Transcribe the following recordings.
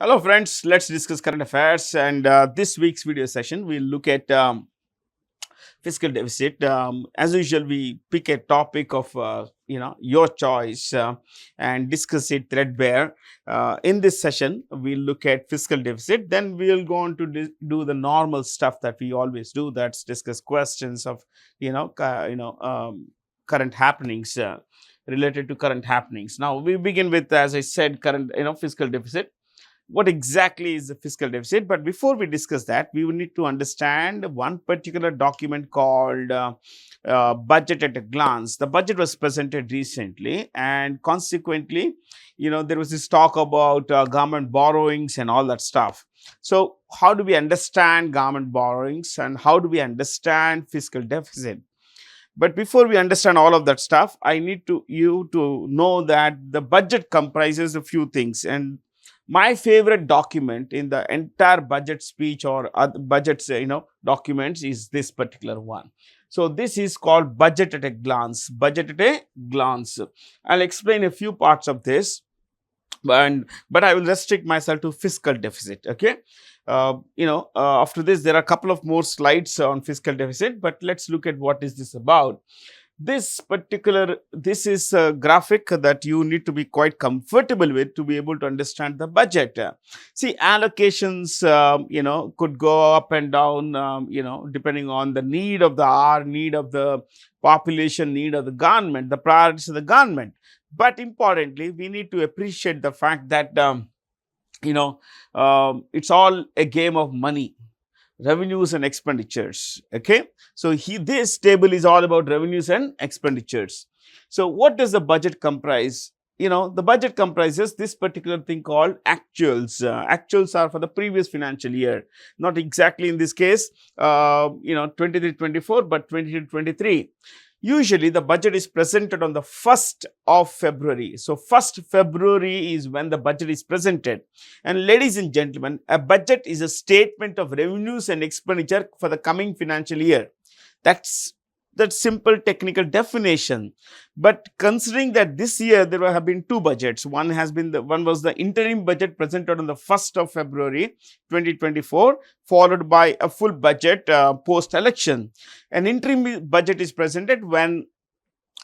Hello friends, let's discuss current affairs and this week's video session we'll look at fiscal deficit. As usual, we pick a topic of your choice and discuss it threadbare. In this session, we'll look at fiscal deficit. Then we'll go on to do the normal stuff that we always do. That's discuss questions of current happenings. Related to current happenings. Now we begin with, as I said, current fiscal deficit. What exactly is the fiscal deficit? But before we discuss that, we will need to understand one particular document called budget at a glance. The budget was presented recently, and consequently, there was this talk about government borrowings and all that stuff. So how do we understand government borrowings and how do we understand fiscal deficit? But before we understand all of that stuff, I need you to know that the budget comprises a few things. And my favorite document in the entire budget speech or other budgets, documents is this particular one. So this is called budget at a glance. Budget at a glance. I'll explain a few parts of this, but I will restrict myself to fiscal deficit. Okay. After this, there are a couple of more slides on fiscal deficit, but let's look at what is this about. This is a graphic that you need to be quite comfortable with to be able to understand the budget. See, allocations, could go up and down, depending on the need of the hour, need of the population, need of the government, the priorities of the government. But importantly, we need to appreciate the fact that, it's all a game of money, revenues and expenditures. Okay, so this table is all about revenues and expenditures. So what does the budget comprise? The budget comprises this particular thing called actuals. Actuals are for the previous financial year, not exactly in this case 23-24, but 22-23. Usually the budget is presented on the 1st of February. So 1st February is when the budget is presented. And ladies and gentlemen, a budget is a statement of revenues and expenditure for the coming financial year. That's simple technical definition. But considering that this year there have been two budgets, one was the interim budget presented on the 1st of February 2024, followed by a full budget post election. An interim budget is presented when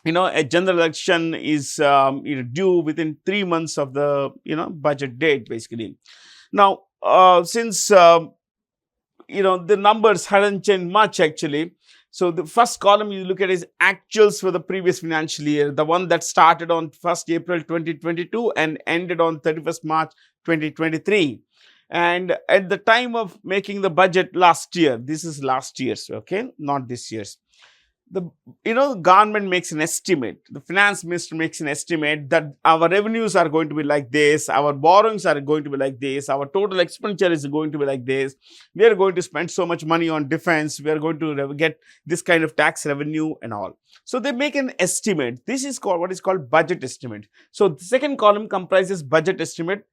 a general election is due within 3 months of the budget date, basically. Now since the numbers hadn't changed much actually. So the first column you look at is actuals for the previous financial year, the one that started on 1st April 2022 and ended on 31st March 2023. And at the time of making the budget last year, this is last year's, okay, not this year's. The government makes an estimate, the finance minister makes an estimate that our revenues are going to be like this, our borrowings are going to be like this, our total expenditure is going to be like this, we are going to spend so much money on defense, we are going to get this kind of tax revenue and all. So they make an estimate. This is called what is called budget estimate. So the second column comprises budget estimate,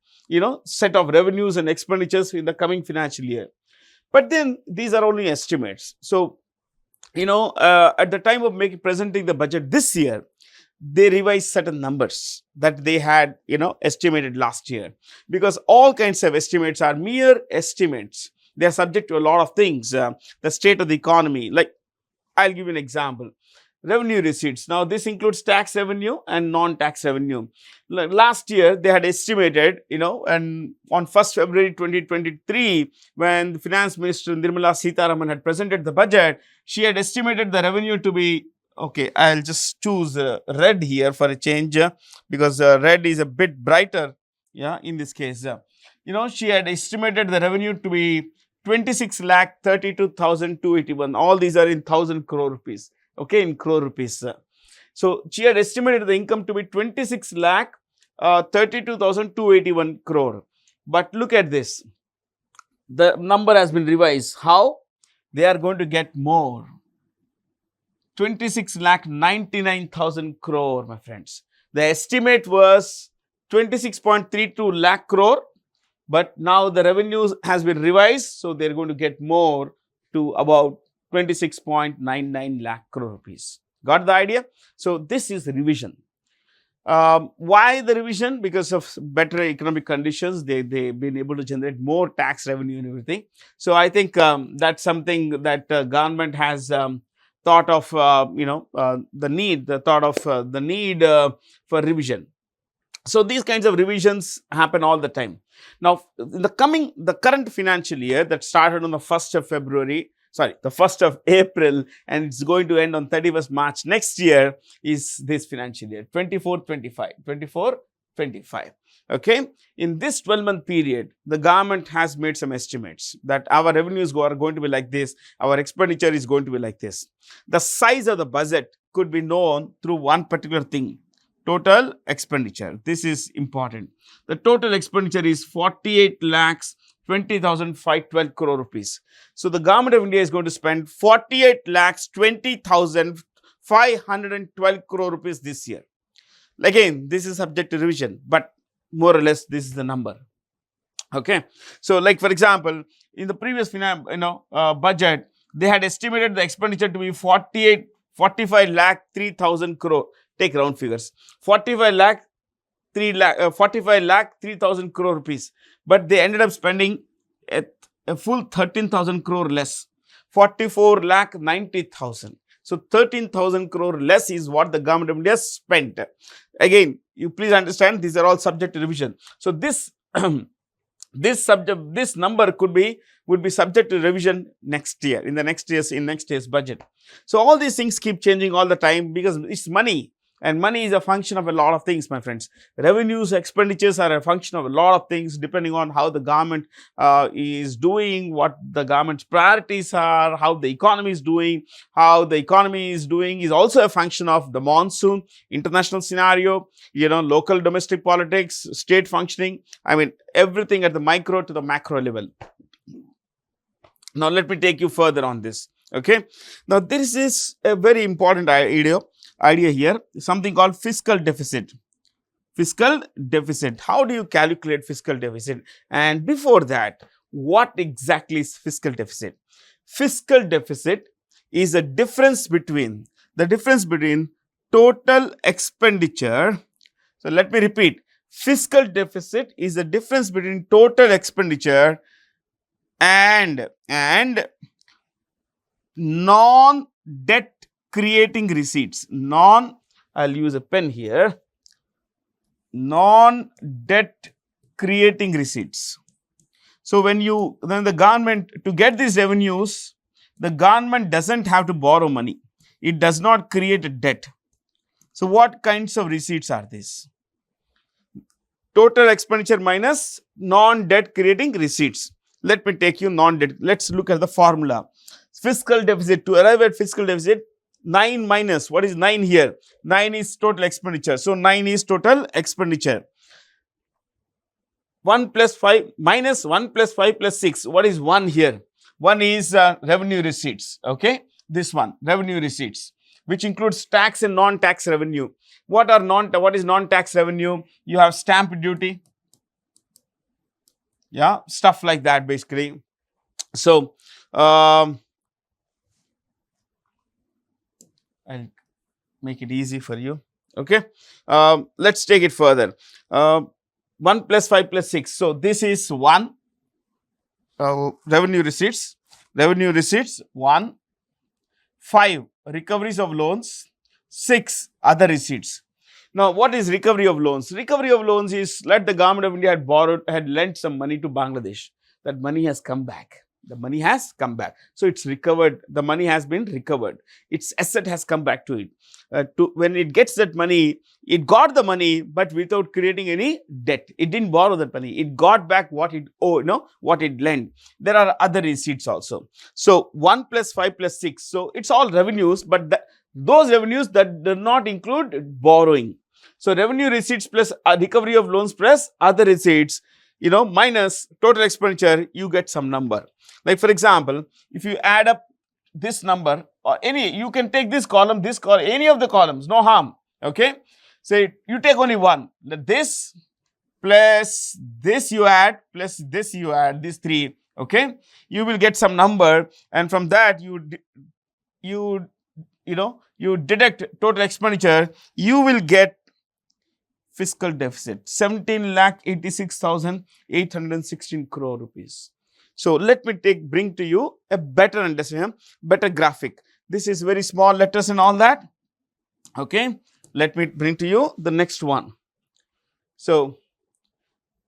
set of revenues and expenditures in the coming financial year. But then these are only estimates. So at the time of presenting the budget this year, they revised certain numbers that they had, estimated last year, because all kinds of estimates are mere estimates. They are subject to a lot of things, the state of the economy. Like, I'll give you an example. Revenue receipts. Now, this includes tax revenue and non-tax revenue. Last year, they had estimated, and on 1st February 2023, when the Finance Minister Nirmala Sitharaman had presented the budget, she had estimated the revenue to be, okay, I'll just choose red here for a change because red is a bit brighter, in this case. She had estimated the revenue to be 26,32,281. All these are in 1,000 crore rupees. Okay, in crore rupees. So she had estimated the income to be 26,32,281 crore. But look at this. The number has been revised. How? They are going to get more. 26,99,000 crore, my friends. The estimate was 26.32 lakh crore. But now the revenues has been revised. So they are going to get more to about 26.99 lakh crore rupees. Got the idea? So this is revision. Why the revision? Because of better economic conditions, they've been able to generate more tax revenue and everything. So I think that's something that government has thought of, the need, the thought of the need for revision. So these kinds of revisions happen all the time. Now, in the current financial year that started on the 1st of February, sorry, the 1st of April, and it's going to end on 31st March next year, is this financial year 24-25, 24-25. Okay, in this 12-month period, the government has made some estimates that our revenues are going to be like this, our expenditure is going to be like this. The size of the budget could be known through one particular thing: total expenditure. This is important. The total expenditure is 48 lakhs 20,512 crore rupees. So the government of India is going to spend 48 lakhs 20,512 crore rupees this year. Again, this is subject to revision, but more or less this is the number. Okay, so like for example, in the previous budget, they had estimated the expenditure to be 45 lakh 3,000 crore. Take round figures, 45 lakh 3,000 crore rupees, but they ended up spending a full 13,000 crore less, 44 lakh 90,000. So 13,000 crore less is what the government of India spent. Again, you please understand, these are all subject to revision. So this this number would be subject to revision next year, in next year's budget. So all these things keep changing all the time because it's money. And money is a function of a lot of things, my friends. Revenues, expenditures are a function of a lot of things depending on how the government is doing, what the government's priorities are, how the economy is doing. How the economy is doing is also a function of the monsoon, international scenario, local domestic politics, state functioning. I mean, everything at the micro to the macro level. Now, let me take you further on this. Okay. Now, this is a very important idea here, something called fiscal deficit. Fiscal deficit. How do you calculate fiscal deficit? And before that, what exactly is fiscal deficit? Fiscal deficit is a difference between total expenditure. So let me repeat. Fiscal deficit is the difference between total expenditure and non-debt creating receipts. I'll use a pen here. Non-debt creating receipts. So when the government, to get these revenues, the government doesn't have to borrow money. It does not create a debt. So what kinds of receipts are these? Total expenditure minus non-debt creating receipts. Let me take you non-debt. Let's look at the formula. Fiscal deficit. To arrive at fiscal deficit, 9 minus, what is 9 here? 9 is total expenditure. So 9 is total expenditure. 1 plus 5 minus 1 plus 5 plus 6. What is 1 here? 1 is revenue receipts. Okay, this one, revenue receipts, which includes tax and non-tax revenue. What is non-tax revenue? You have stamp duty. Yeah, stuff like that basically. So I'll make it easy for you. Okay, let's take it further. 1 plus 5 plus 6. So this is 1 revenue receipts. 1. 5 recoveries of loans. 6 other receipts. Now, what is recovery of loans? Recovery of loans is, let the government of India had lent some money to Bangladesh. That money has come back. The money has come back. So it's recovered. The money has been recovered. Its asset has come back to it. When it gets that money, it got the money, but without creating any debt. It didn't borrow that money. It got back what it owed, what it lent. There are other receipts also. So 1 plus 5 plus 6. So it's all revenues, but those revenues that do not include borrowing. So revenue receipts plus recovery of loans plus other receipts, minus total expenditure, you get some number. Like for example, if you add up this number or you can take this column, any of the columns, no harm. Okay. Say you take only one. This plus this you add, plus this you add, these 3. Okay. You will get some number, and from that you deduct total expenditure. You will get fiscal deficit, 17,86,816 crore rupees. So let me bring to you a better understanding, better graphic. This is very small letters and all that. Okay, let me bring to you the next one. So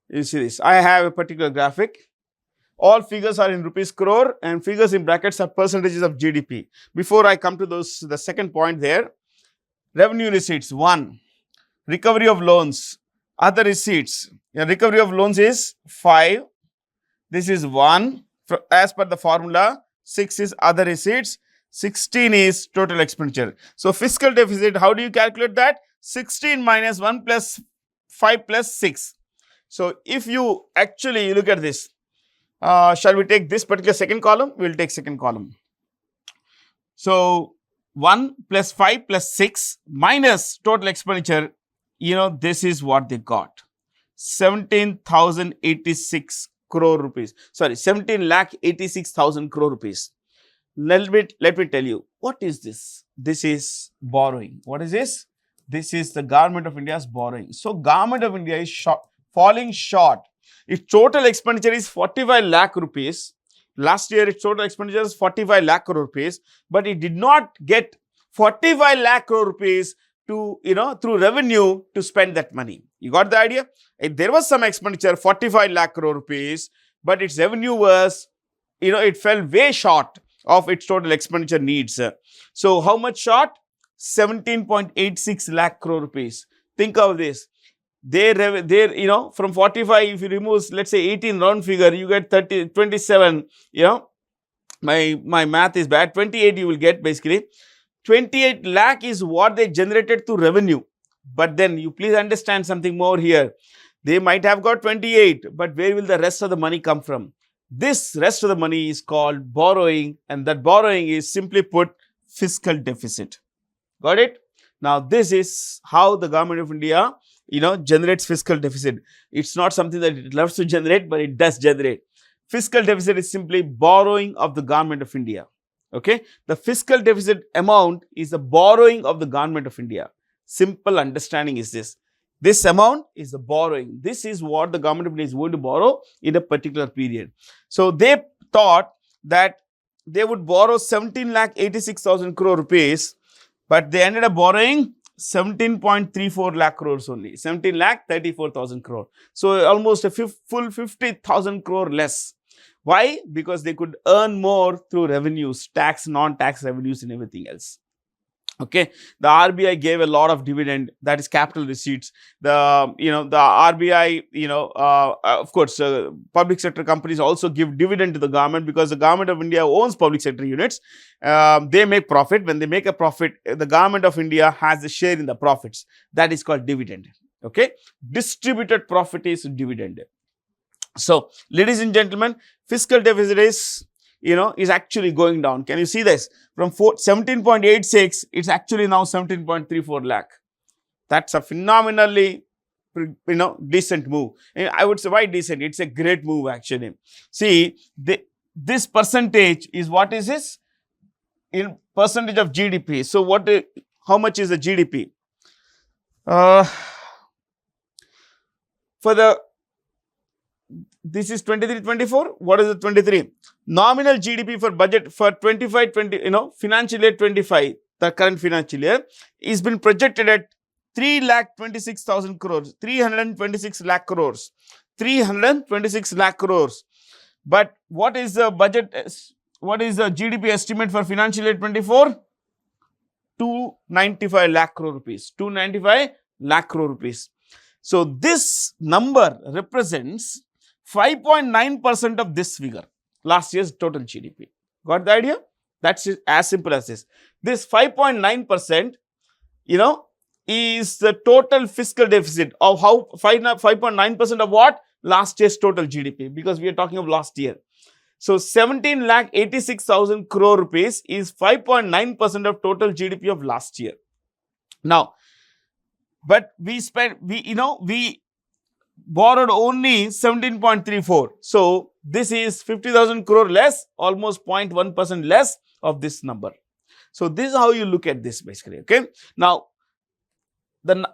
you see this, I have a particular graphic. All figures are in rupees crore and figures in brackets are percentages of GDP. Before I come to those, the second point there, revenue receipts 1, recovery of loans, other receipts. Recovery of loans is 5, this is 1 as per the formula, 6 is other receipts, 16 is total expenditure. So fiscal deficit, how do you calculate that? 16 minus 1 plus 5 plus 6. So if you actually look at this, shall we take this particular second column? We will take second column. So 1 plus 5 plus 6 minus total expenditure, this is what they got. 17,086 crore rupees. Sorry, 17,86,000 crore rupees. Let me tell you, what is this? This is borrowing. What is this? This is the Government of India's borrowing. So Government of India is falling short. Its total expenditure is 45 lakh rupees. Last year, its total expenditure is 45 lakh crore rupees, but it did not get 45 lakh crore rupees to, through revenue to spend that money. You got the idea? There was some expenditure, 45 lakh crore rupees, but its revenue was, it fell way short of its total expenditure needs. So how much short? 17.86 lakh crore rupees. Think of this. From 45, if you remove, let's say 18 round figure, you get 27, my math is bad, 28 you will get basically. 28 lakh is what they generated through revenue. But then you please understand something more here. They might have got 28, but where will the rest of the money come from? This rest of the money is called borrowing, and that borrowing is simply put fiscal deficit. Got it? Now this is how the Government of India generates fiscal deficit. It's not something that it loves to generate, but it does generate. Fiscal deficit is simply borrowing of the Government of India. Okay, the fiscal deficit amount is the borrowing of the Government of India. Simple understanding is this. This amount is the borrowing. This is what the Government of India is going to borrow in a particular period. So they thought that they would borrow 17,86,000 crore rupees, but they ended up borrowing 17.34 lakh crores only, 17,34,000 crore. So almost a full 50,000 crore less. Why? Because they could earn more through revenues, tax, non-tax revenues and everything else. Okay, the RBI gave a lot of dividend, that is capital receipts. The RBI, of course, public sector companies also give dividend to the government because the Government of India owns public sector units. They make profit. When they make a profit, the Government of India has a share in the profits. That is called dividend. Okay, distributed profit is dividend. So, ladies and gentlemen, fiscal deficit is actually going down. Can you see this? From 17.86, it's actually now 17.34 lakh. That's a phenomenally, decent move. And I would say, why decent? It's a great move actually. See, this percentage is, what is this? In percentage of GDP. So, how much is the GDP? This is 23-24. What is the 23? Nominal GDP for budget for 25-20, financial year 25, the current financial year, is been projected at 3,26,000 crores, 326 lakh crores, 326 lakh crores. But what is the budget? What is the GDP estimate for financial year 24? 295 lakh crore rupees. 295 lakh crore rupees. So this number represents 5.9% of this figure, last year's total GDP. Got the idea? That's as simple as this. This 5.9%, is the total fiscal deficit of how 5.9% of what? Last year's total GDP, because we are talking of last year. So 17,86,000 crore rupees is 5.9% of total GDP of last year. Now, but we borrowed only 17.34. So this is 50,000 crore less, almost 0.1% less of this number. So this is how you look at this basically. Okay. Now,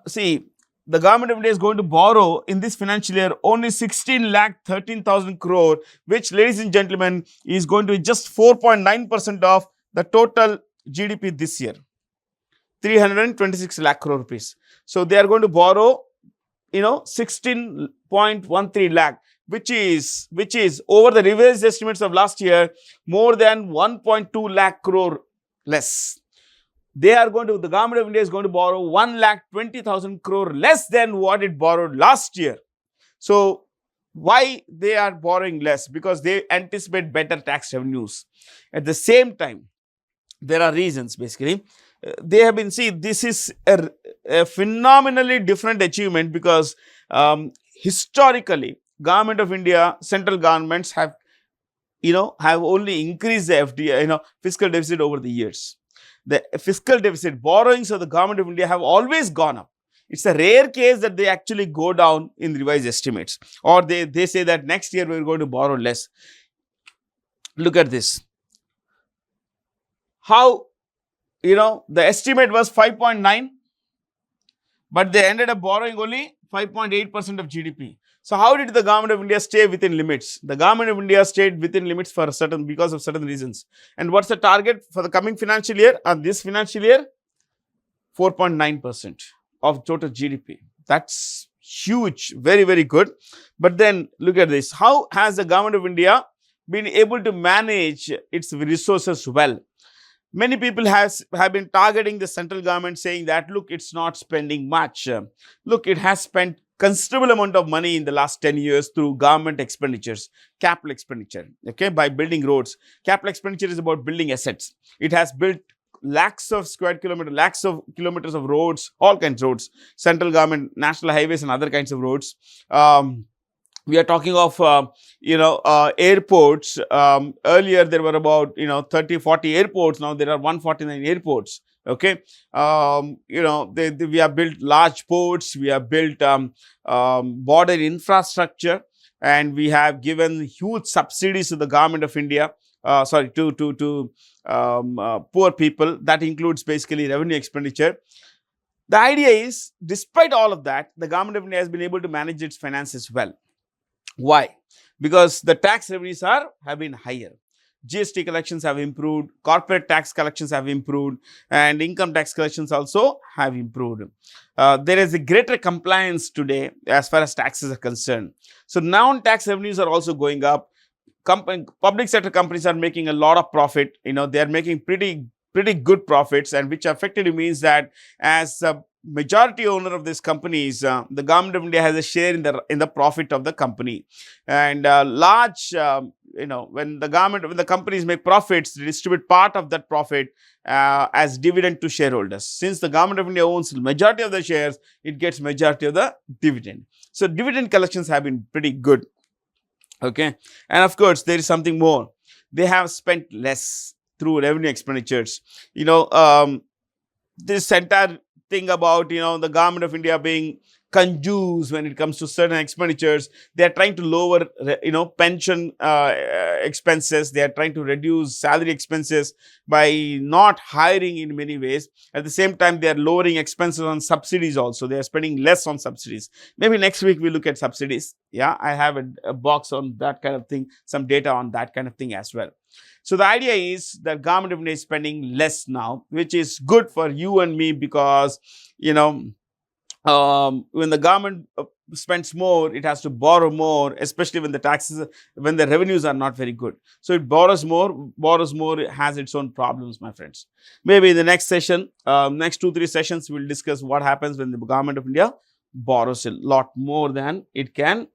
see, the government of India is going to borrow in this financial year only 16 lakh 13,000 crore, which, ladies and gentlemen, is going to be just 4.9% of the total GDP this year, 326 lakh crore rupees. So they are going to borrow, 16.13 lakh, which is over the revised estimates of last year, more than 1.2 lakh crore less. The government of India is going to borrow 1,20,000 crore less than what it borrowed last year. So why they are borrowing less? Because they anticipate better tax revenues. At the same time, there are reasons basically. They have been, this is a phenomenally different achievement because historically, government of India, central governments have only increased the FDI, fiscal deficit over the years. The fiscal deficit, borrowings of the government of India have always gone up. It's a rare case that they actually go down in revised estimates, or they say that next year we're going to borrow less. Look at this. How, the estimate was 5.9, but they ended up borrowing only 5.8% of GDP. So how did the government of India stay within limits? The government of India stayed within limits because of certain reasons. And what's the target for the coming financial year and this financial year? 4.9% of total GDP. That's huge, very, very good. But then look at this. How has the government of India been able to manage its resources well? Many people have been targeting the central government, saying that, look, it's not spending much. Look, it has spent considerable amount of money in the last 10 years through government expenditures, capital expenditure, okay, by building roads. Capital expenditure is about building assets. It has built lakhs of square kilometers, lakhs of kilometers of roads, all kinds of roads, central government, national highways and other kinds of roads. We are talking of, airports. Earlier, there were about, 30, 40 airports. Now, there are 149 airports. Okay. We have built large ports. We have built border infrastructure. And we have given huge subsidies to the government of India. To poor people. That includes basically revenue expenditure. The idea is, despite all of that, the government of India has been able to manage its finances well. Why? Because the tax revenues have been higher. GST collections have improved, corporate tax collections have improved, and income tax collections also have improved. There is a greater compliance today as far as taxes are concerned. So non-tax revenues are also going up. Public sector companies are making a lot of profit. They are making pretty good profits, and which effectively means that as a majority owner of these companies, the government of India has a share in the profit of the company. And when the companies make profits, they distribute part of that profit as dividend to shareholders. Since the government of India owns majority of the shares, it gets majority of the dividend. So dividend collections have been pretty good. Okay, and of course there is something more. They have spent less through revenue expenditures. This entire thing about the government of India being conjuice when it comes to certain expenditures. They are trying to lower pension expenses. They are trying to reduce salary expenses by not hiring in many ways. At the same time, they are lowering expenses on subsidies also. They are spending less on subsidies. Maybe next week we look at subsidies. Yeah, I have a box on that kind of thing, some data on that kind of thing as well. So the idea is that government of India is spending less now, which is good for you and me, because when the government spends more, it has to borrow more, especially when the revenues are not very good. So it borrows more, it has its own problems, my friends. Maybe in the next session, next 2-3 sessions, we'll discuss what happens when the government of India borrows a lot more than it can,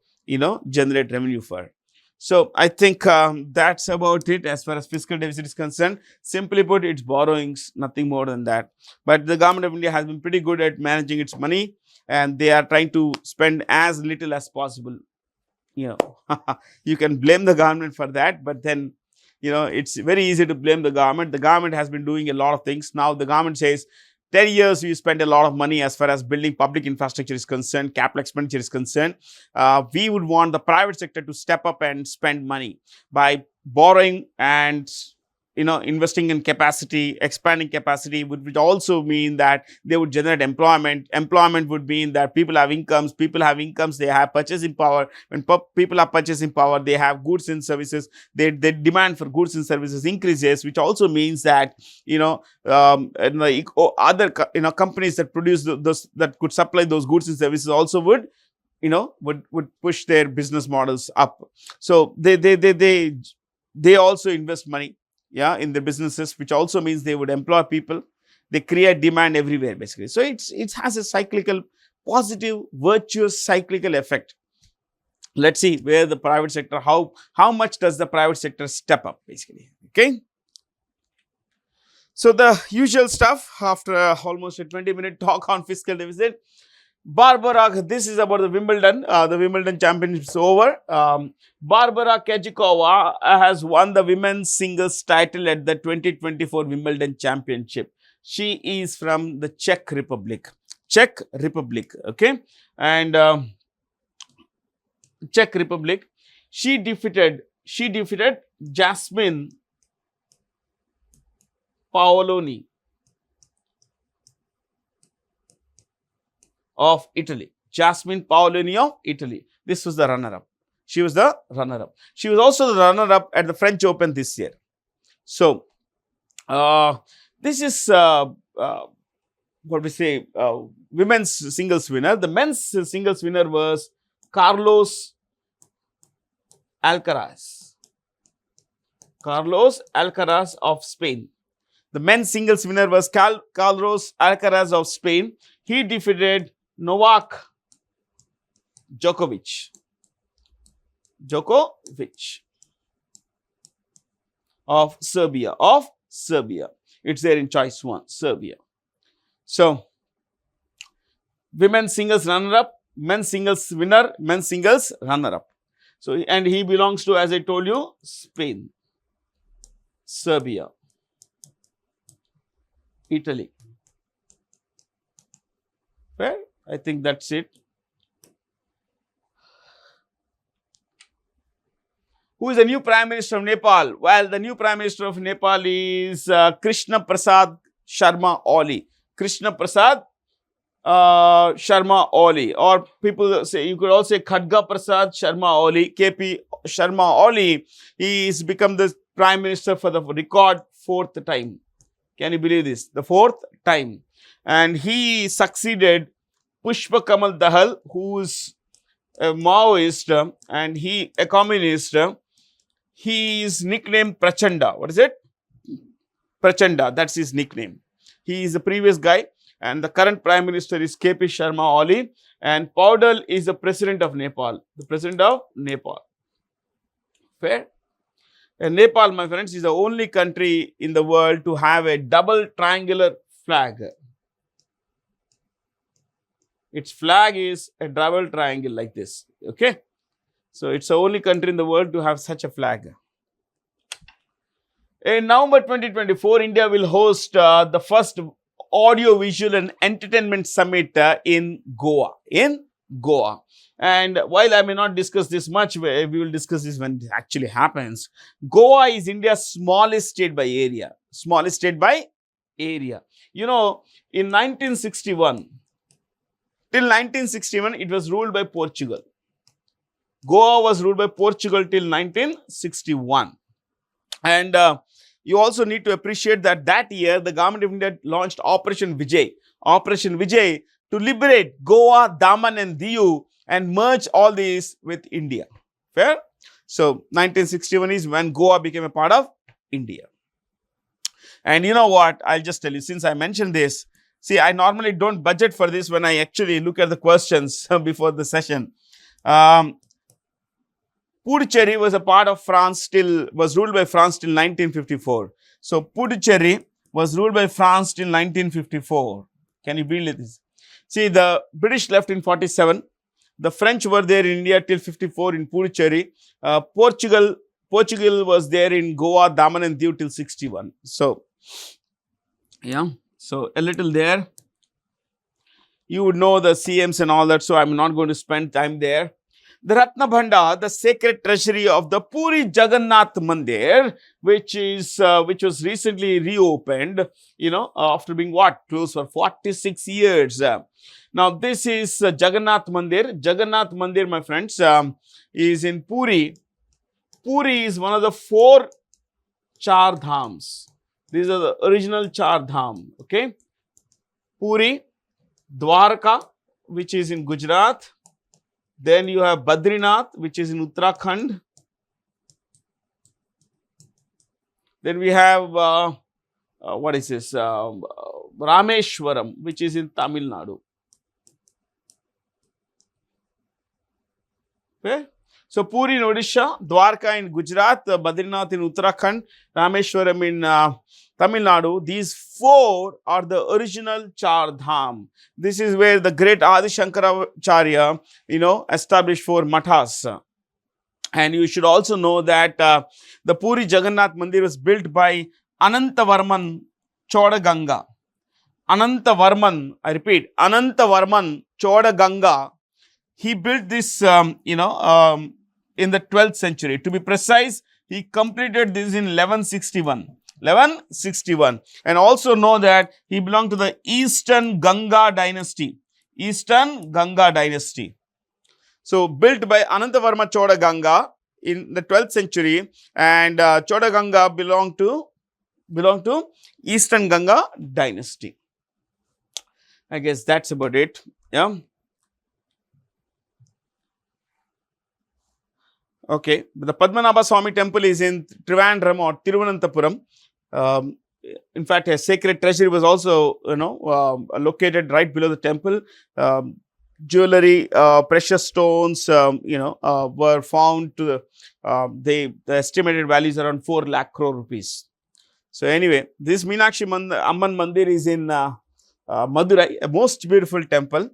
generate revenue for. So I think that's about it as far as fiscal deficit is concerned. Simply put, it's borrowings, nothing more than that. But the government of India has been pretty good at managing its money, and they are trying to spend as little as possible. You can blame the government for that, but then it's very easy to blame the government. The government has been doing a lot of things. Now the government says 10 years we spent a lot of money as far as building public infrastructure is concerned, capital expenditure is concerned. We would want the private sector to step up and spend money by borrowing and investing in capacity, expanding capacity would also mean that they would generate employment would mean that people have incomes, they have purchasing power. When people have purchasing power, they have goods and services, they demand for goods and services increases, which also means that and other companies that produce those, that could supply those goods and services, also would push their business models up. So they also invest money, in their businesses, which also means they would employ people. They create demand everywhere, basically. So it has a cyclical, positive, virtuous cyclical effect. Let's see where the private sector, how much does the private sector step up, basically. Okay. So the usual stuff after almost a 20-minute talk on fiscal deficit. Barbara, this is about the Wimbledon. The Wimbledon championship is over. Barbara Krejcikova has won the women's singles title at the 2024 Wimbledon championship. She is from the Czech Republic. Okay, and Czech Republic. She defeated Jasmine Paoloni of Italy. Jasmine Paoloni of Italy. This was the runner-up. She was the runner-up. She was also the runner-up at the French Open this year. So, this is what we say, women's singles winner. The men's singles winner was Carlos Alcaraz. Carlos Alcaraz of Spain. The men's singles winner was Carlos Alcaraz of Spain. He defeated Novak Djokovic of Serbia. It's there in choice one, Serbia. So, women's singles runner-up, men's singles winner, men's singles runner-up. So, and he belongs to, as I told you, Spain, Serbia, Italy. Well, I think that's it. Who is the new Prime Minister of Nepal? Well, the new Prime Minister of Nepal is Krishna Prasad Sharma Oli. Krishna Prasad Sharma Oli, or people say, you could also say Khadga Prasad Sharma Oli, KP Sharma Oli. He has become the Prime Minister for the record 4th time. Can you believe this? The 4th time. And he succeeded Pushpa Kamal Dahal, who is a Maoist and a communist. He is nicknamed Prachanda. What is it? Prachanda. That's his nickname. He is the previous guy, and the current Prime Minister is KP Sharma Oli, and Paudel is the President of Nepal. The President of Nepal. Fair? And Nepal, my friends, is the only country in the world to have a double triangular flag. Its flag is a double triangle like this. Okay. So, it's the only country in the world to have such a flag. In November 2024, India will host the first audio, visual and entertainment summit in Goa. And while I may not discuss this much, we will discuss this when it actually happens. Goa is India's smallest state by area. You know, in 1961, till 1961, it was ruled by Portugal. Goa was ruled by Portugal till 1961. And you also need to appreciate that year, the government of India launched Operation Vijay to liberate Goa, Daman and Diu and merge all these with India. Fair? So, 1961 is when Goa became a part of India. And you know what? I'll just tell you, since I mentioned this, see, I normally don't budget for this when I actually look at the questions before the session. Puducherry was a part of was ruled by France till 1954. So, Puducherry was ruled by France till 1954. Can you believe this? See, the British left in 47. The French were there in India till 54 in Puducherry. Portugal was there in Goa, Daman and Diu till 61. So, yeah. So, a little there. You would know the CMs and all that. So, I'm not going to spend time there. The Ratna Bhandar, the sacred treasury of the Puri Jagannath Mandir, which was recently reopened, after being closed for 46 years. Now, this is Jagannath Mandir. Jagannath Mandir, my friends, is in Puri. Puri is one of the 4 Char Dhams. These are the original Char Dham. Okay, Puri, Dwarka, which is in Gujarat. Then you have Badrinath, which is in Uttarakhand. Then we have what is this? Rameshwaram, which is in Tamil Nadu. Okay. So Puri in Odisha, Dwarka in Gujarat, Badrinath in Uttarakhand, Rameshwaram in Tamil Nadu. These 4 are the original Char Dham. This is where the great Adi Shankaracharya, established 4 mathas. And you should also know that the Puri Jagannath Mandir was built by Anantavarman Chodaganga. Anantavarman, I repeat, Anantavarman Chodaganga. He built this, in the 12th century. To be precise, he completed this in 1161. 1161. And also know that he belonged to the Eastern Ganga dynasty. Eastern Ganga dynasty. So, built by Anantavarma Chodaganga in the 12th century, and Chodaganga belonged to Eastern Ganga dynasty. I guess that's about it. Yeah. Okay, the Padmanabha Swami temple is in Trivandrum or Tiruvananthapuram. In fact, a sacred treasury was also, located right below the temple. Jewelry, precious stones, were found to the estimated values around 4 lakh crore rupees. So anyway, this Meenakshi Amman Mandir is in Madurai, a most beautiful temple.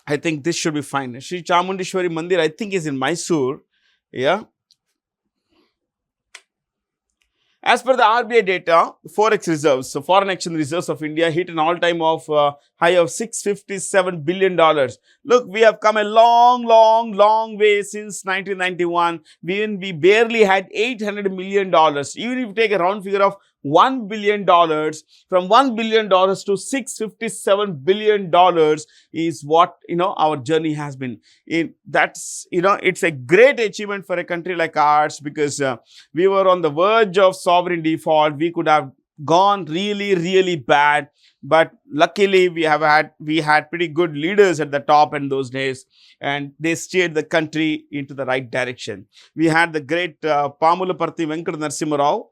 I think this should be fine. Sri Chamundeshwari Mandir, I think, is in Mysore. Yeah. As per the RBI data, Forex reserves, so foreign exchange reserves of India hit an all-time high of $657 billion. Look, we have come a long way since 1991. We barely had $800 million. Even if you take a round figure of $1 billion, from $1 billion to $657 billion is what, our journey has been. It's a great achievement for a country like ours, because we were on the verge of sovereign default. We could have gone really bad, but luckily we had pretty good leaders at the top in those days, and they steered the country into the right direction. We had the great Pamulaparthi Venkata Narasimha Rao,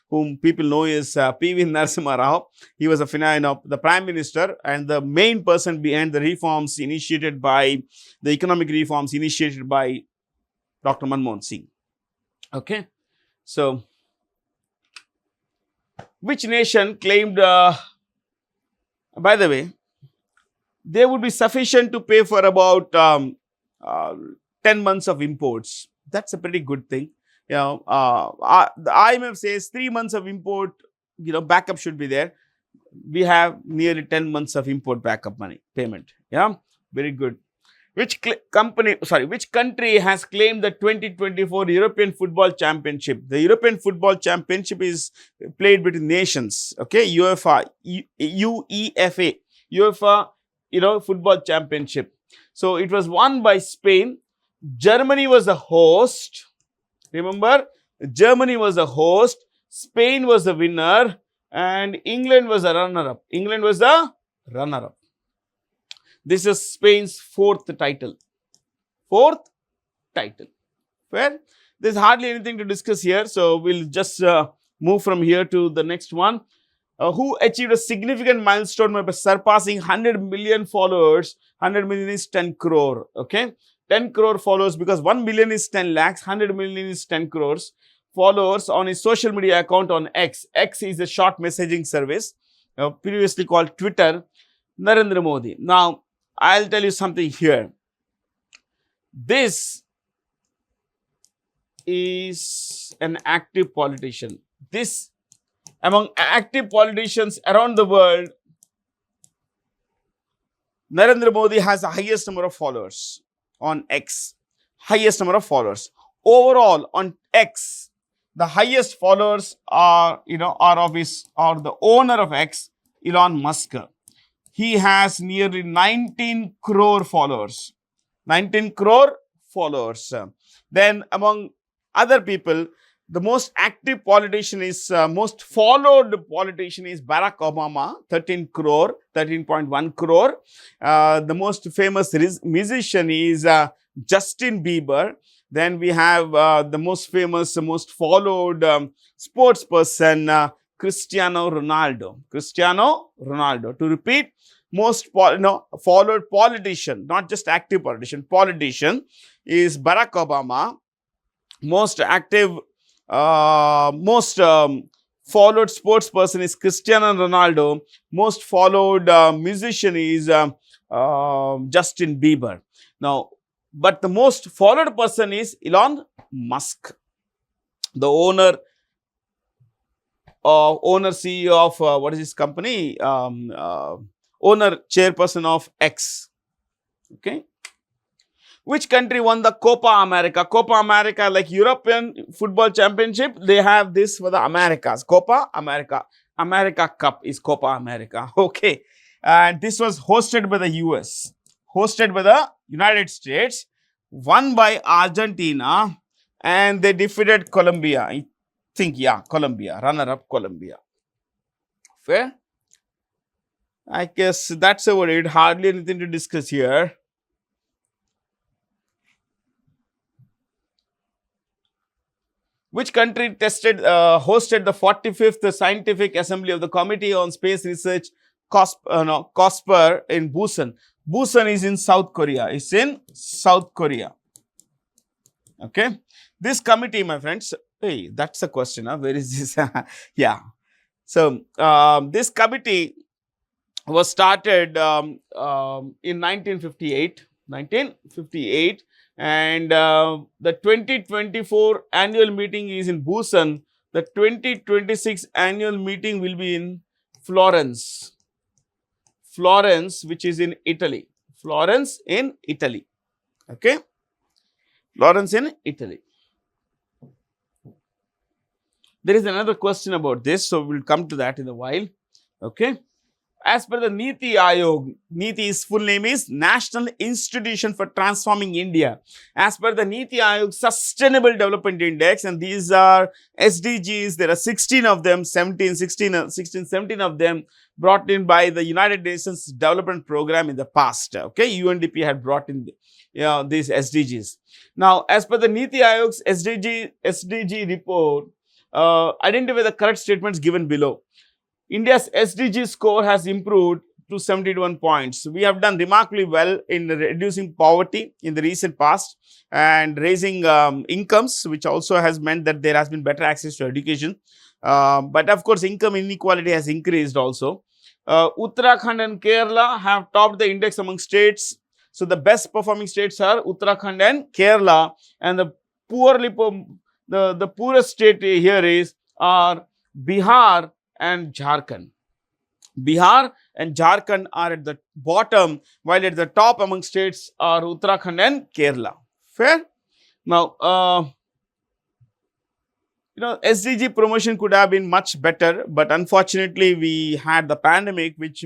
whom people know as P.V. Narasimha Rao. He was the Prime Minister and the main person behind the reforms initiated by the economic reforms initiated by Dr. Manmohan Singh. Okay, so which nation claimed, by the way, they would be sufficient to pay for about 10 months of imports. That's a pretty good thing. The IMF says 3 months of import, backup should be there. We have nearly 10 months of import backup money payment. Yeah, very good. Which country has claimed the 2024 European Football Championship? The European Football Championship is played between nations. Okay, UEFA, Football Championship. So it was won by Spain. Germany was the host. Remember, Germany was the host. Spain was the winner, and England was the runner-up. This is Spain's 4th title. 4th title. Fair? There's hardly anything to discuss here, so we'll just move from here to the next one. Who achieved a significant milestone by surpassing 100 million followers. 100 million is 10 crore. Okay, 10 crore followers, because 1 million is 10 lakhs, 100 million is 10 crores followers on his social media account on X. X is a short messaging service, previously called Twitter. Narendra Modi. Now, I'll tell you something here. This is an active politician. This, among active politicians around the world, Narendra Modi has the highest number of followers on X. Highest number of followers. Overall on X, the highest followers are, are the owner of X, Elon Musk. He has nearly 19 crore followers. 19 crore followers. Then among other people, the most active politician is, most followed politician is Barack Obama, 13 crore, 13.1 crore. The most famous musician is Justin Bieber. Then we have the most famous, most followed sports person, Cristiano Ronaldo. Cristiano Ronaldo. To repeat, most followed politician, not just active politician is Barack Obama. Most active, most followed sports person is Cristiano Ronaldo. Most followed musician is Justin Bieber. Now, but the most followed person is Elon Musk, the owner CEO of what is his company? Owner chairperson of X. Okay. Which country won the Copa America? Copa America, like European Football Championship, they have this for the Americas. Copa America. America Cup is Copa America. Okay. And this was hosted by the US. Hosted by the United States. Won by Argentina. And they defeated Colombia. I think, yeah, Colombia. Runner-up Colombia. Fair? I guess that's about it. Hardly anything to discuss here. Which country hosted the 45th Scientific Assembly of the Committee on Space Research, COSPER, in Busan? Busan is in South Korea. It's in South Korea. Okay. This committee, my friends, hey, that's a question. Huh? Where is this? Yeah. So, this committee was started in 1958. 1958. And the 2024 annual meeting is in Busan. The 2026 annual meeting will be in Florence. Florence, which is in Italy. Florence in Italy. Okay. Florence in Italy. There is another question about this, so we'll come to that in a while. Okay. As per the NITI's full name is National Institution for Transforming India. As per the NITI Aayog Sustainable Development Index, and these are SDGs, there are 16 of them, 17 of them brought in by the United Nations Development Program in the past. Okay, UNDP had brought in these SDGs. Now, as per the NITI Aayog's SDG report, identify the correct statements given below. India's SDG score has improved to 71 points. We have done remarkably well in reducing poverty in the recent past and raising incomes, which also has meant that there has been better access to education. But of course, income inequality has increased also. Uttarakhand and Kerala have topped the index among states. So, the best performing states are Uttarakhand and Kerala, and the the poorest state here are Bihar and Jharkhand. Bihar and Jharkhand are at the bottom, while at the top among states are Uttarakhand and Kerala. Fair? Now, SDG promotion could have been much better, but unfortunately, we had the pandemic, which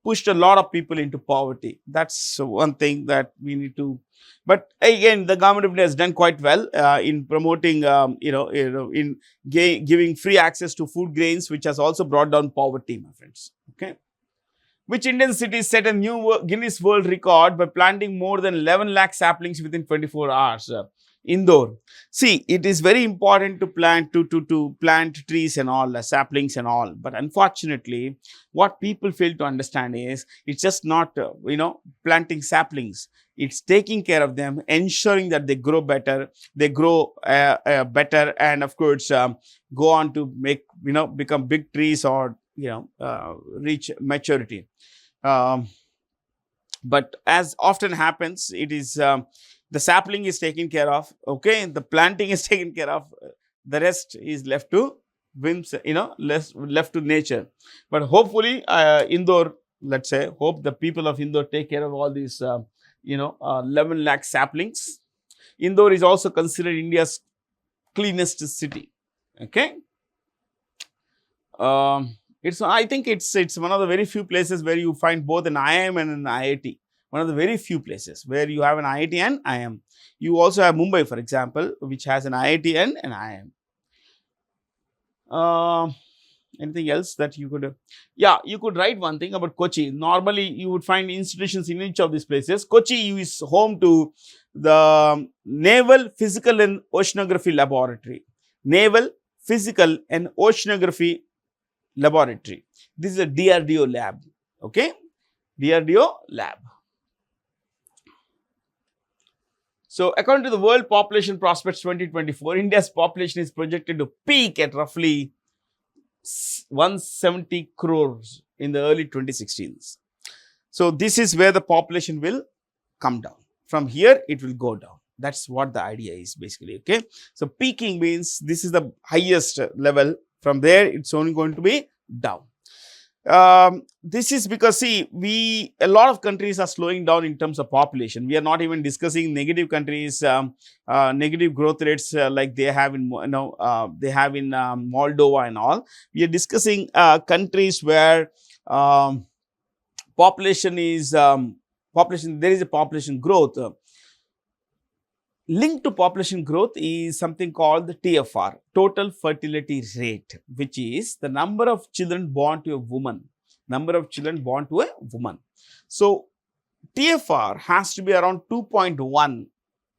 pushed a lot of people into poverty. That's one thing that we need to. But again, the government of India has done quite well in promoting, in giving free access to food grains, which has also brought down poverty, my friends. Okay. Which Indian city set a new Guinness World Record by planting more than 11 lakh saplings within 24 hours? Indore. See, it is very important to plant plant trees and all, saplings and all. But unfortunately, what people fail to understand is it's just not planting saplings. It's taking care of them, ensuring that they grow better, better, and of course go on to make become big trees or reach maturity. But as often happens, it is the sapling is taken care of, okay, the planting is taken care of, the rest is left to whims, left to nature. But hopefully Indore let's say, hope the people of Indore take care of all these, 11 lakh saplings. Indore is also considered India's cleanest city. Okay. I think it's one of the very few places where you find both an IIM and an IIT. One of the very few places where you have an IIT and IIM. You also have Mumbai, for example, which has an IIT and an IIM. Anything else that you could? Yeah, you could write one thing about Kochi. Normally, you would find institutions in each of these places. Kochi is home to the Naval Physical and Oceanography Laboratory. Naval Physical and Oceanography Laboratory. This is a DRDO lab. Okay, DRDO lab. So, according to the World Population Prospects 2024, India's population is projected to peak at roughly 170 crores in the early 2016s. So, this is where the population will come down. From here, it will go down. That's what the idea is basically. Okay. So, peaking means this is the highest level. From there, it's only going to be down. This is because, see, a lot of countries are slowing down in terms of population. We are not even discussing negative countries, negative growth rates like they have in Moldova and all. We are discussing countries where population there is a population growth. Linked to population growth is something called the TFR, total fertility rate, which is the number of children born to a woman. So, TFR has to be around 2.1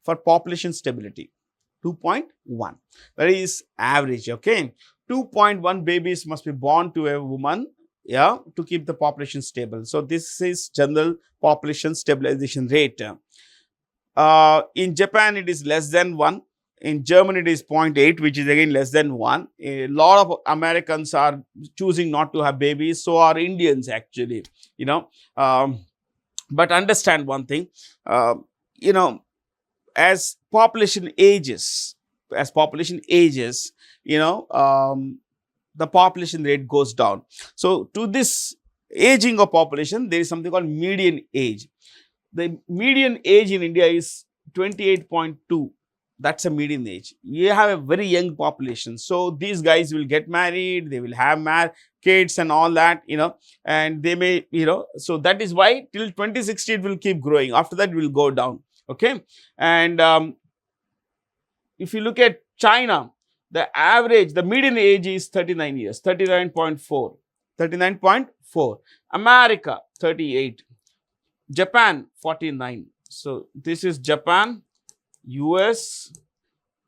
for population stability. 2.1. That is average. Okay. 2.1 babies must be born to a woman, yeah, to keep the population stable. So, this is general population stabilization rate. In Japan, it is less than 1. In Germany, it is 0.8, which is again less than 1. A lot of Americans are choosing not to have babies. So are Indians actually, but understand one thing, as population ages, the population rate goes down. So to this aging of population, there is something called median age. The median age in India is 28.2. That's a median age. You have a very young population. So these guys will get married, they will have kids and all that, and they may, so that is why till 2060 it will keep growing. After that, it will go down. Okay. And if you look at China, the median age is 39 years, 39.4. 39.4. America, 38. Japan, 49. So, this is Japan, US,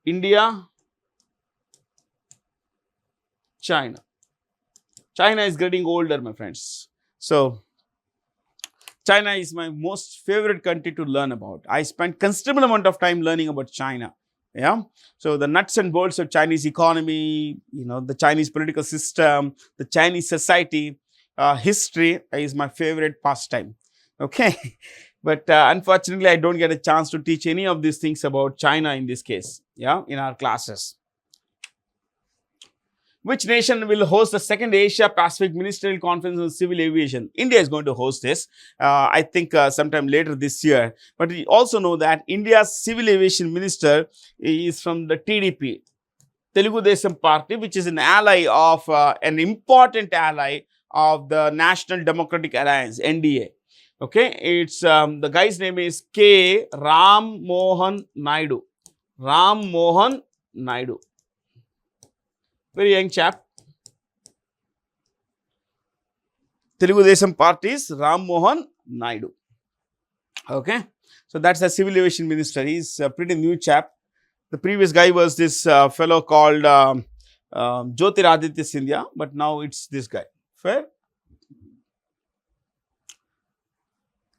India, China. China is getting older, my friends. So, China is my most favorite country to learn about. I spent considerable amount of time learning about China. Yeah. So, the nuts and bolts of Chinese economy, the Chinese political system, the Chinese society, history is my favorite pastime. Okay. But unfortunately, I don't get a chance to teach any of these things about China in this case, yeah, in our classes. Which nation will host the second Asia Pacific Ministerial Conference on Civil Aviation? India is going to host this, I think sometime later this year. But we also know that India's Civil Aviation Minister is from the TDP, Telugu Desam Party, which is an ally of, an important ally of the National Democratic Alliance, NDA. Okay, it's the guy's name is K. Ram Mohan Naidu. Ram Mohan Naidu. Very young chap. Telugu Desam Party's Ram Mohan Naidu. Okay, so that's the civil aviation minister. He's a pretty new chap. The previous guy was this fellow called Jyotiraditya Scindia, but now it's this guy. Fair?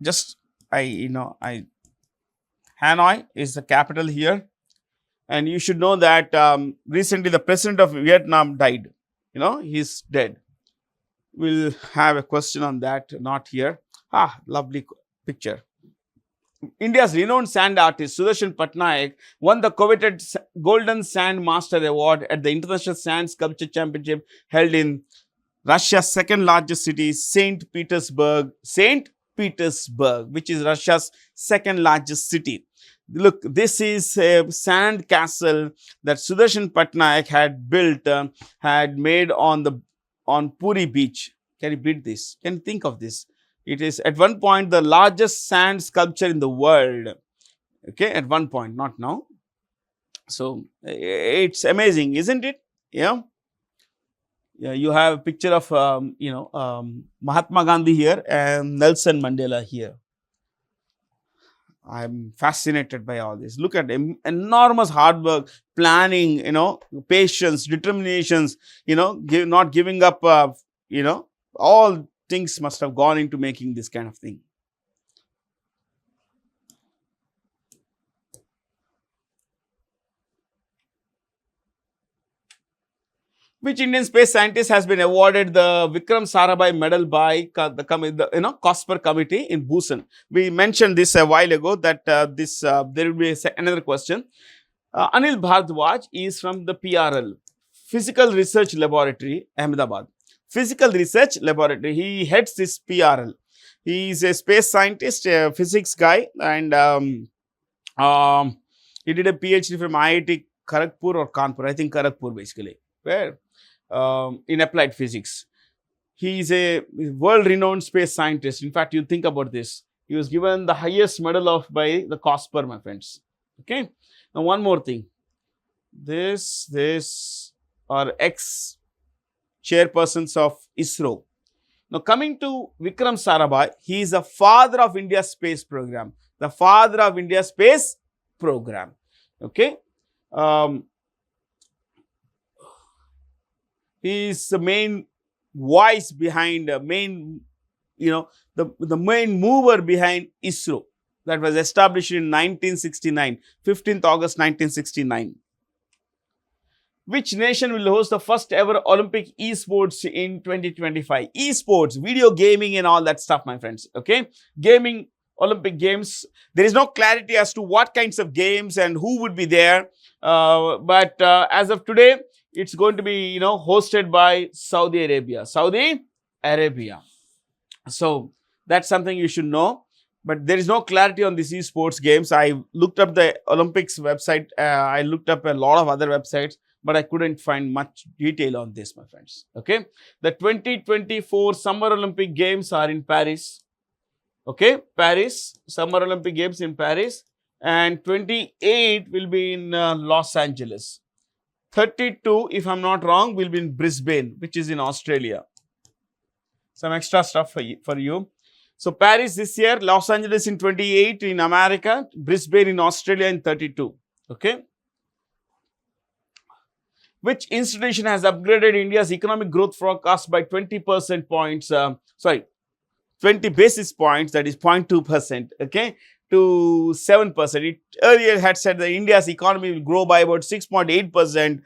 Just Hanoi is the capital here, and you should know that recently the president of Vietnam died. He's dead. We'll have a question on that, not here. Lovely picture. India's renowned sand artist Sudarshan Patnaik won the coveted Golden Sand Master Award at the International Sand Sculpture Championship held in Russia's second largest city is St. Petersburg. St. Petersburg, which is Russia's second largest city. Look, this is a sand castle that Sudarshan Patnaik had built, had made on Puri beach. Can you beat this? Can you think of this? It is at one point the largest sand sculpture in the world. Okay, at one point, not now. So it's amazing, isn't it? Yeah. Yeah, you have a picture of Mahatma Gandhi here and Nelson Mandela here. I'm fascinated by all this. Look at enormous hard work, planning, patience, determinations, not giving up, all things must have gone into making this kind of thing. Which Indian space scientist has been awarded the Vikram Sarabhai Medal by the COSPER committee in Busan? We mentioned this a while ago that there will be another question. Anil Bhardwaj is from the PRL, Physical Research Laboratory, Ahmedabad. Physical Research Laboratory. He heads this PRL. He is a space scientist, a physics guy, and he did a PhD from IIT Kharagpur or Kanpur. I think Kharagpur basically. Where? In applied physics. He is a world-renowned space scientist. In fact, you think about this. He was given the highest medal by the COSPER, my friends. Okay. Now, one more thing. This are ex-chairpersons of ISRO. Now, coming to Vikram Sarabhai, he is the father of India's space program. The father of India's space program. Okay. He is the main voice behind, the main mover behind ISRO that was established in 1969, 15th August 1969. Which nation will host the first ever Olympic esports in 2025? Esports, video gaming and all that stuff, my friends. Okay, gaming, Olympic Games. There is no clarity as to what kinds of games and who would be there. But as of today, it's going to be, hosted by Saudi Arabia. Saudi Arabia. So that's something you should know. But there is no clarity on these esports games. I looked up the Olympics website. I looked up a lot of other websites, but I couldn't find much detail on this, my friends. Okay. The 2024 Summer Olympic Games are in Paris. Okay. Paris. Summer Olympic Games in Paris. And 28 will be in Los Angeles. 32, if I'm not wrong, will be in Brisbane, which is in Australia. Some extra stuff for you. So, Paris this year, Los Angeles in 28 in America, Brisbane in Australia in 32. Okay. Which institution has upgraded India's economic growth forecast by 20 basis points, that is 0.2%, okay, to 7%. It earlier had said that India's economy will grow by about 6.8%,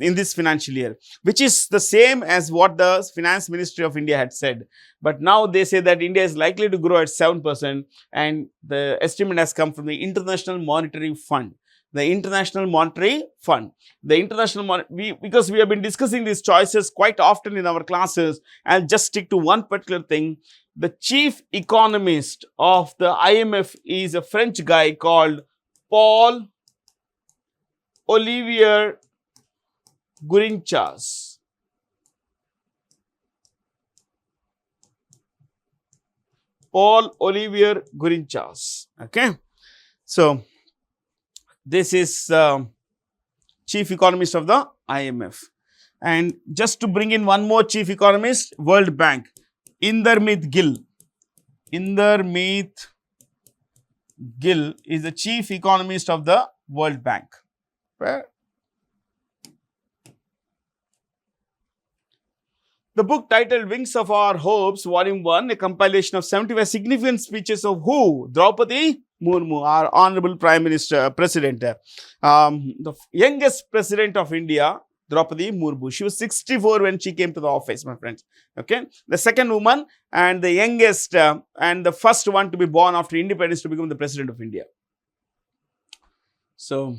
in this financial year, which is the same as what the Finance Ministry of India had said. But now they say that India is likely to grow at 7%, and the estimate has come from the International Monetary Fund. The International Monetary Fund. The International because we have been discussing these choices quite often in our classes, I'll just stick to one particular thing. The chief economist of the IMF is a French guy called Paul Olivier Gourinchas. Paul Olivier Gourinchas. Okay. So, this is chief economist of the IMF. And just to bring in one more chief economist, World Bank, Indermeet Gill. Indermeet Gill is the chief economist of the World Bank. Where? The book titled Wings of Our Hopes, Volume 1, a compilation of 75 significant speeches of who? Draupadi Murmu, our Honorable Prime Minister, President. The youngest President of India, Draupadi Murmu. She was 64 when she came to the office, my friends. Okay. The second woman and the youngest and the first one to be born after independence to become the President of India. So,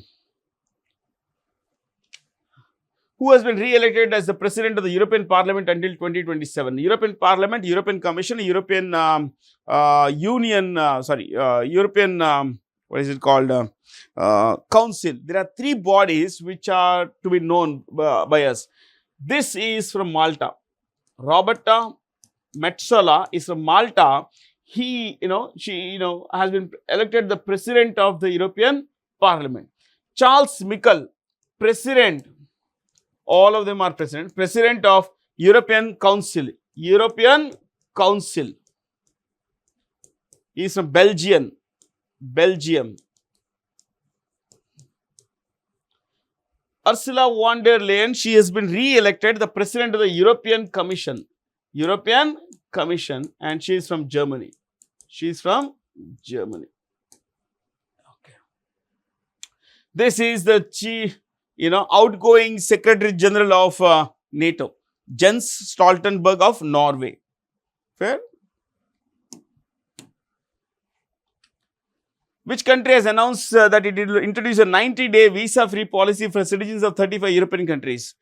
Who has been re-elected as the President of the European Parliament until 2027? European Parliament, European Commission, European Union, European, what is it called? Council. There are three bodies which are to be known by us. This is from Malta. Roberta Metsola is from Malta. She has been elected the President of the European Parliament. Charles Michel, President. All of them are President of European Council. European Council. He is from Belgium. Ursula von der Leyen, she has been re-elected the President of the European Commission. And she is from Germany. Okay. This is the chief, outgoing Secretary General of NATO, Jens Stoltenberg of Norway. Fair? Which country has announced that it will introduce a 90-day visa-free policy for citizens of 35 European countries?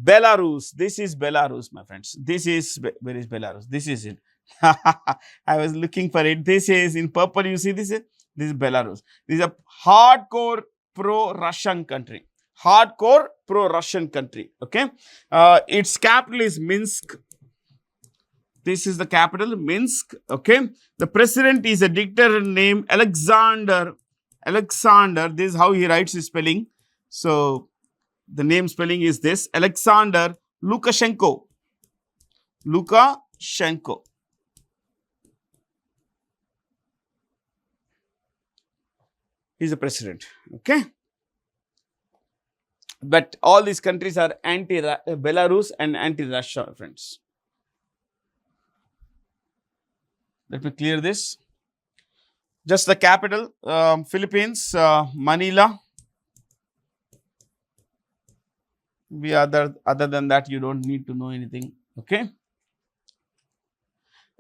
Belarus. This is Belarus, my friends. Where is Belarus? This is it. I was looking for it. This is in purple. You see this? This is Belarus. This is a hardcore pro-Russian country. Okay. Its capital is Minsk. This is the capital, Minsk. Okay. The president is a dictator named Alexander. This is how he writes his spelling. So the name spelling is this: Alexander Lukashenko. He's the president. Okay. But all these countries are anti-Belarus and anti-Russia, friends. Let me clear this. Just the capital, Philippines, Manila. Other than that, you don't need to know anything. Okay.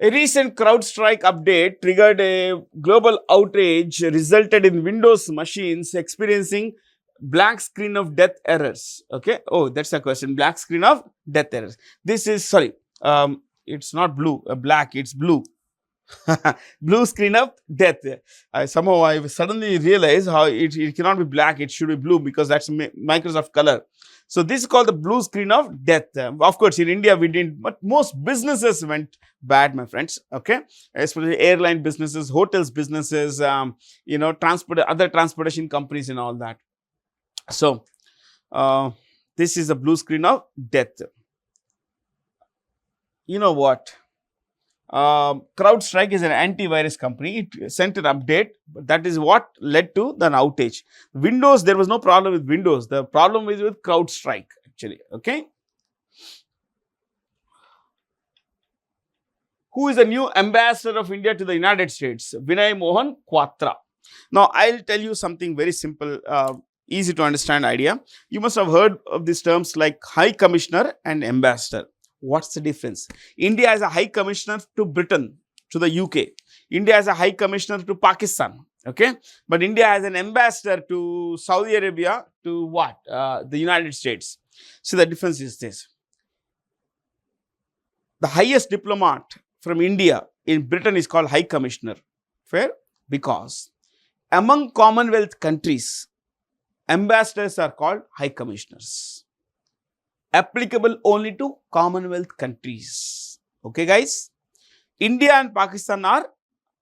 A recent CrowdStrike update triggered a global outrage, resulted in Windows machines experiencing black screen of death errors. Okay. Oh, that's a question. Black screen of death errors. This is, sorry, it's not blue, black, it's blue. Blue screen of death. I suddenly realized how it cannot be black, it should be blue, because that's Microsoft color. So this is called the blue screen of death. Of course, in India we didn't, but most businesses went bad, my friends. Okay, especially airline businesses, hotels businesses, other transportation companies and all that. So this is a blue screen of death. You know what? CrowdStrike is an antivirus company. It sent an update, but that is what led to the outage. Windows, there was no problem with Windows. The problem is with CrowdStrike, actually. Okay. Who is the new ambassador of India to the United States? Vinay Mohan Quatra. Now, I'll tell you something very simple, easy to understand idea. You must have heard of these terms like High Commissioner and Ambassador. What's the difference? India has a High Commissioner to Britain, to the UK. India has a High Commissioner to Pakistan. Okay. But India has an ambassador to Saudi Arabia, to what? The United States. So the difference is this. The highest diplomat from India in Britain is called High Commissioner. Fair? Because among Commonwealth countries, ambassadors are called High Commissioners. Applicable only to Commonwealth countries. Okay, guys? India and Pakistan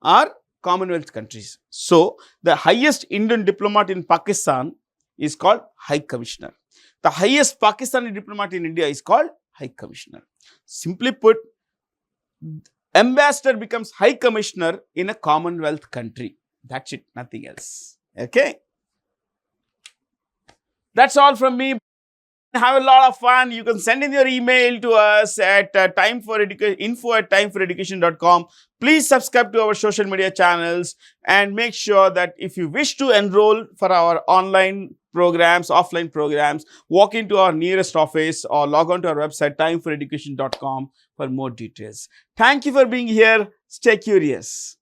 are Commonwealth countries. So, the highest Indian diplomat in Pakistan is called High Commissioner. The highest Pakistani diplomat in India is called High Commissioner. Simply put, ambassador becomes High Commissioner in a Commonwealth country. That's it, nothing else. Okay? That's all from me. Have a lot of fun. You can send in your email to us at info@timeforeducation.com. Please subscribe to our social media channels and make sure that if you wish to enroll for our online programs, offline programs, walk into our nearest office or log on to our website timeforeducation.com for more details. Thank you for being here. Stay curious.